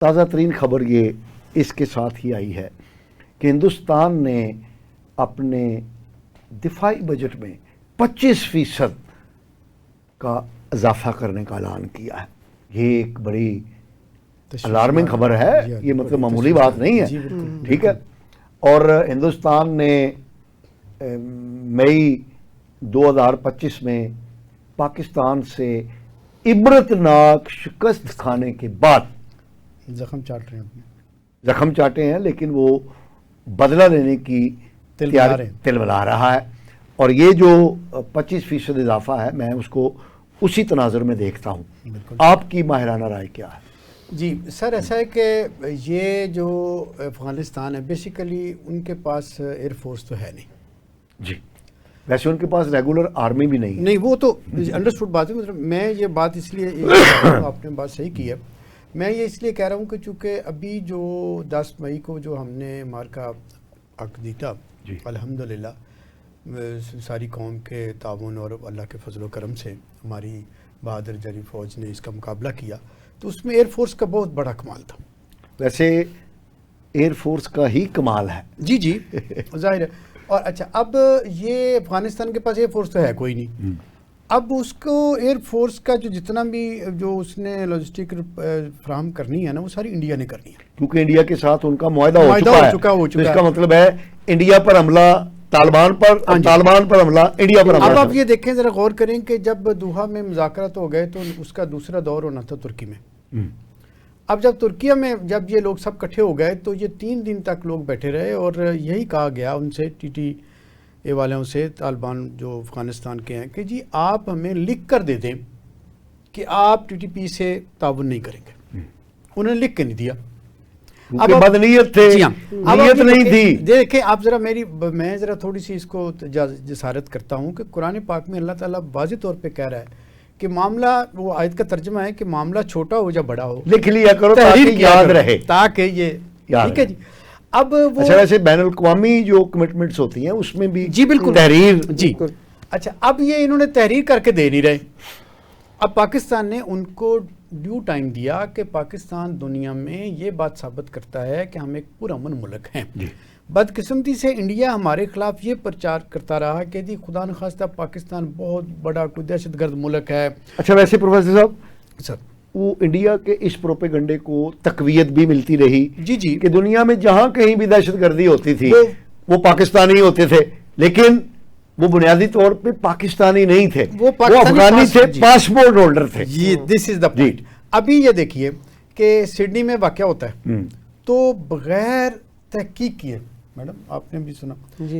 تازہ ترین خبر یہ اس کے ساتھ ہی آئی ہے کہ ہندوستان نے اپنے دفاعی بجٹ میں 25% کا اضافہ کرنے کا اعلان کیا ہے. یہ ایک بڑی الارمنگ خبر ہے, یہ مطلب معمولی بات نہیں ہے. ٹھیک ہے, اور ہندوستان نے مئی 2025 میں پاکستان سے عبرتناک شکست کھانے کے بعد زخم چاٹ رہے ہیں, زخم چاٹے ہیں, لیکن وہ بدلہ لینے کی تلملا رہا ہے. اور یہ جو 25% اضافہ ہے, میں اس کو اسی تناظر میں دیکھتا ہوں. آپ کی ماہرانہ رائے کیا ہے؟ جی سر, ایسا ہے کہ یہ جو افغانستان ہے بیسیکلی ان کے پاس ایئر فورس تو ہے نہیں. جی, ویسے ان کے پاس ریگولر آرمی بھی نہیں ہے. نہیں, وہ تو انڈرسٹوڈ بات ہے. مطلب میں یہ بات اس لیے آپ نے بات صحیح کی ہے. میں یہ اس لیے کہہ رہا ہوں کہ چونکہ ابھی جو 10 مئی کو جو ہم نے مارکا حق جیتا, الحمدللہ ساری قوم کے تعاون اور اللہ کے فضل و کرم سے ہماری بہادر جری فوج نے اس کا مقابلہ کیا, تو اس میں ایئر فورس کا بہت بڑا کمال تھا. ویسے ایئر فورس کا ہی کمال ہے. جی جی ظاہر ہے. اور اچھا, اب یہ افغانستان کے پاس ایئر فورس تو ہے کوئی نہیں. اب اس کو ایئر فورس کا جو جتنا بھی جو اس نے لاجسٹک فراہم کرنی ہے نا, وہ ساری انڈیا نے کرنی ہے, کیونکہ انڈیا کے ساتھ ان کا معاہدہ ہو چکا ہے. اس کا مطلب ہے انڈیا پر حملہ طالبان پر, طالبان پر حملہ انڈیا پر حملہ. اب آپ یہ دیکھیں, ذرا غور کریں کہ جب دوحہ میں مذاکرات ہو گئے تو اس کا دوسرا دور ہونا تھا ترکی میں. اب جب ترکیہ میں جب یہ لوگ سب کٹھے ہو گئے تو یہ 3 دن تک لوگ بیٹھے رہے, اور یہی کہا گیا ان سے, ٹی ٹی اے والوں سے, طالبان جو افغانستان کے ہیں, کہ جی آپ ہمیں لکھ کر دے دیں کہ آپ ٹی ٹی پی سے تعاون نہیں کریں گے. انہوں نے لکھ کے نہیں دیا. اب بدنیت تھے, نیت نہیں تھی. دیکھیں آپ ذرا میں ذرا تھوڑی سی اس کو جسارت کرتا ہوں کہ قرآن پاک میں اللہ تعالیٰ واضح طور پہ کہہ رہا ہے کہ معاملہ, وہ آیت کا ترجمہ ہے کہ معاملہ چھوٹا ہو یا بڑا ہو, لکھ لیا کرو تاکہ یاد رہے, تاکہ یہ ٹھیک ہے جی. اب اچھا, ویسے بین الاقوامی جو کمٹمنٹس ہوتی ہیں اس میں بھی جی بالکل تحریر. جی اچھا, اب یہ انہوں نے تحریر کر کے دے نہیں رہے. اب پاکستان نے ان کو ڈیو ٹائم دیا کہ پاکستان دنیا میں یہ بات ثابت کرتا ہے کہ ہم ایک پرامن ملک ہیں. بدقسمتی سے انڈیا ہمارے خلاف یہ پرچار کرتا رہا کہ جی خدا نخواستہ پاکستان بہت بڑا کوئی دہشت گرد ملک ہے. اچھا, ویسے پروفیسر صاحب سر, وہ انڈیا کے اس پروپیگنڈے کو تقویت بھی ملتی رہی جی جی کہ دنیا میں جہاں کہیں بھی دہشت گردی ہوتی تھی وہ پاکستانی ہوتے تھے, لیکن وہ بنیادی طور پہ پاکستانی نہیں تھے, وہ افغانی تھے, پاسپورٹ ہولڈر تھے. دس از دا پوائنٹ. ابھی یہ دیکھیے کہ سڈنی میں واقعہ ہوتا ہے تو بغیر تحقیق کیے, میڈم آپ نے بھی سنا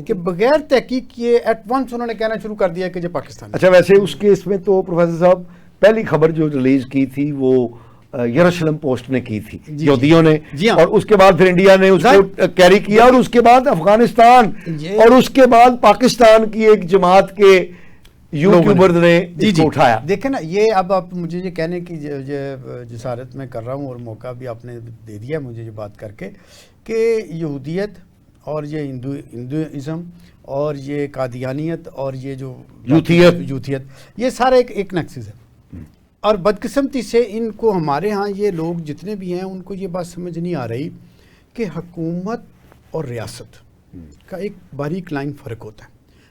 کہ بغیر تحقیق کیے ایٹ ونس انہوں نے کہنا شروع کر دیا کہ یہ پاکستان. اچھا, ویسے اس کیس میں تو پروفیسر صاحب پہلی خبر جو ریلیز کی تھی وہ یروشلم پوسٹ نے کی تھی, یہودیوں نے, اور اس کے بعد پھر انڈیا نے اس کو کیری کیا, اور اس کے بعد افغانستان, اور اس کے بعد پاکستان کی ایک جماعت کے یوٹیوبرز نے اس کو اٹھایا. دیکھیں نا, یہ اب آپ مجھے یہ کہنے کی جسارت میں کر رہا ہوں, اور موقع بھی آپ نے دے دیا مجھے یہ بات کر کے, کہ یہودیت اور یہ ہندوازم اور یہ قادیانیت اور یہ جو یوتھیت, یہ سارا ایک نیکسس ہے. اور بدقسمتی سے ان کو ہمارے ہاں یہ لوگ جتنے بھی ہیں ان کو یہ بات سمجھ نہیں آ رہی کہ حکومت اور ریاست کا ایک باریک لائن فرق ہوتا ہے.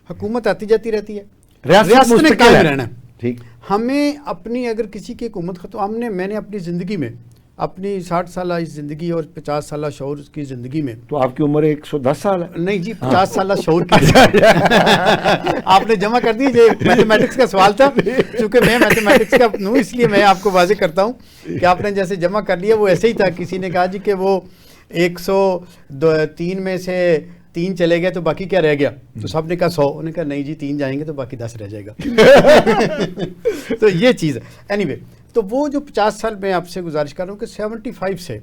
حکومت آتی جاتی رہتی ہے, ریاست نے قائم رہنا ہے. ٹھیک, ہمیں اپنی اگر کسی کی حکومت ختم, میں نے اپنی زندگی میں, اپنی 60 سالہ اس زندگی اور 50 سالہ شعور کی زندگی میں. تو آپ کی عمر 110 سال ہے؟ نہیں جی, 50 سالہ شعور کی. آپ نے جمع کر دی, یہ میتھمیٹکس کا سوال تھا, چونکہ میں میتھمیٹکس کا ہوں اس لیے میں آپ کو واضح کرتا ہوں کہ آپ نے جیسے جمع کر لیا وہ ایسے ہی تھا. کسی نے کہا جی کہ وہ 103 میں سے 3 چلے گئے تو باقی کیا رہ گیا, تو سب نے کہا 100. انہوں نے کہا نہیں جی 3 جائیں گے تو باقی 10 رہ جائے گا. تو یہ چیز ہے. اینی وے, تو وہ جو 50 سال میں آپ سے گزارش کر رہا ہوں کہ 75 سے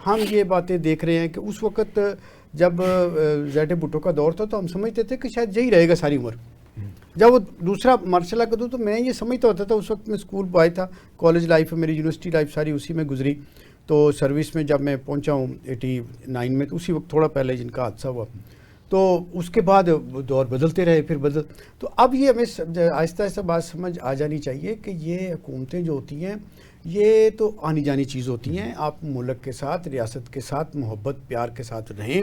ہم یہ باتیں دیکھ رہے ہیں کہ اس وقت جب زیڈ بھٹو کا دور تھا تو ہم سمجھتے تھے کہ شاید یہی رہے گا ساری عمر. جب وہ دوسرا مرحلہ کا دوں تو میں یہ سمجھتا ہوتا تھا, اس وقت میں اسکول بوائے تھا, کالج لائف میری یونیورسٹی لائف ساری اسی میں گزری. تو سروس میں جب میں پہنچا ہوں 89 میں, تو اسی وقت تھوڑا پہلے جن کا حادثہ ہوا, تو اس کے بعد دور بدلتے رہے, پھر تو اب یہ ہمیں آہستہ آہستہ بات سمجھ آ جانی چاہیے کہ یہ حکومتیں جو ہوتی ہیں یہ تو آنی جانی چیز ہوتی ہیں. آپ ملک کے ساتھ، ریاست کے ساتھ محبت پیار کے ساتھ رہیں،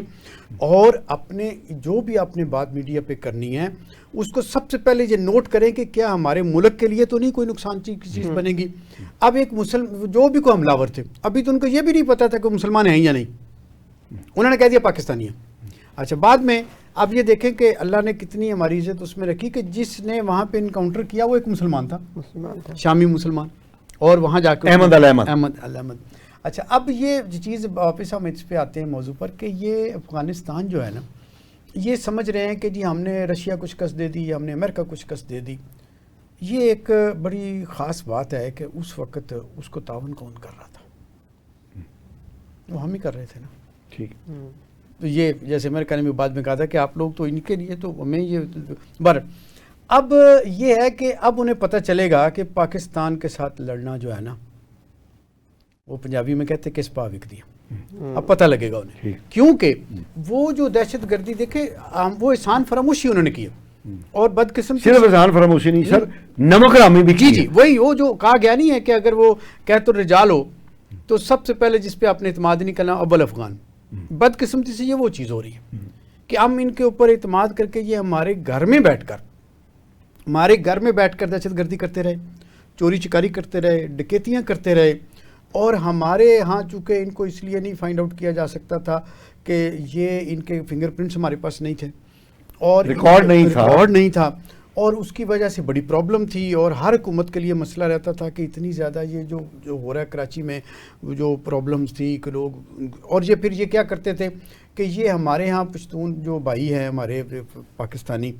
اور اپنے جو بھی آپ نے بات میڈیا پہ کرنی ہے اس کو سب سے پہلے یہ نوٹ کریں کہ کیا ہمارے ملک کے لیے تو نہیں کوئی نقصان چیز بنے گی. اب ایک جو بھی کوئی حملہ ور تھے، ابھی تو ان کو یہ بھی نہیں پتا تھا کہ مسلمان ہیں یا نہیں، انہوں نے کہہ دیا پاکستانی ہیں. اچھا بعد میں اب یہ دیکھیں کہ اللہ نے کتنی ہماری عزت اس میں رکھی کہ جس نے وہاں پہ انکاؤنٹر کیا وہ ایک مسلمان تھا، شامی مسلمان، اور وہاں جا کے احمد احمد. اچھا اب یہ چیز واپس ہم اس پہ آتے ہیں موضوع پر کہ یہ افغانستان جو ہے نا، یہ سمجھ رہے ہیں کہ جی ہم نے رشیا کچھ شکست دے دی یا ہم نے امریکہ کچھ شکست دے دی. یہ ایک بڑی خاص بات ہے کہ اس وقت اس کو تعاون کون کر رہا تھا؟ وہ ہم ہی کر رہے تھے نا. ٹھیک. تو یہ جیسے امریکہ نے بھی بعد میں کہا تھا کہ آپ لوگ تو ان کے لیے تو ہمیں یہ اب یہ ہے کہ اب انہیں پتہ چلے گا کہ پاکستان کے ساتھ لڑنا جو ہے نا، وہ پنجابی میں کہتے کس پا وک دیا. اب پتہ لگے گا انہیں، کیونکہ وہ جو دہشت گردی دیکھیں وہ احسان فراموشی انہوں نے کیا، اور بدقسمتی صرف احسان فراموشی نہیں سر، نمک رامی بھی. جی وہی وہ جو کہا گیا نہیں ہے کہ اگر وہ کہت الرجال ہو تو سب سے پہلے جس پہ آپ نے اعتماد نہیں کرنا اول افغان. بدقسمتی سے یہ وہ چیز ہو رہی ہے کہ ہم ان کے اوپر اعتماد کر کے یہ ہمارے گھر میں بیٹھ کر دہشت گردی کرتے رہے، چوری چکاری کرتے رہے، ڈکیتیاں کرتے رہے، اور ہمارے ہاں چونکہ ان کو اس لیے نہیں فائنڈ آؤٹ کیا جا سکتا تھا کہ یہ ان کے فنگر پرنٹس ہمارے پاس نہیں تھے اور ریکارڈ نہیں تھا، اور اس کی وجہ سے بڑی پرابلم تھی، اور ہر حکومت کے لیے مسئلہ رہتا تھا کہ اتنی زیادہ یہ جو ہو رہا ہے کراچی میں جو پرابلمز تھی کہ لوگ، اور یہ پھر یہ کیا کرتے تھے کہ یہ ہمارے ہاں پشتون جو بھائی ہیں ہمارے پاکستانی،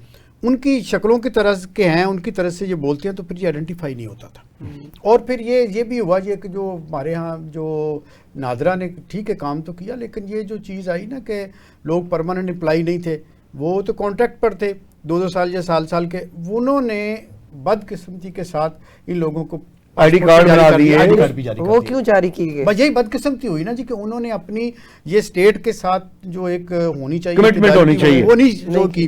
ان کی شکلوں کی طرز کے ہیں، ان کی طرز سے یہ بولتے ہیں تو پھر یہ آئیڈینٹیفائی نہیں ہوتا تھا. اور پھر یہ بھی ہوا یہ کہ جو ہمارے ہاں جو نادرہ نے ٹھیک ہے کام تو کیا، لیکن یہ جو چیز آئی نا کہ لوگ پرماننٹ امپلائی نہیں تھے، وہ تو کانٹریکٹ پر تھے 2 سال یا سال کے، انہوں نے بدقسمتی کے ساتھ ان لوگوں کو آئی ڈی کارڈ بنا دیے. وہ کیوں جاری کی گئی؟ بس یہی بدقسمتی ہوئی نا جی کہ انہوں نے اپنی یہ اسٹیٹ کے ساتھ جو ایک ہونی چاہیے کمٹمنٹ ہونی چاہیے وہ نہیں کی.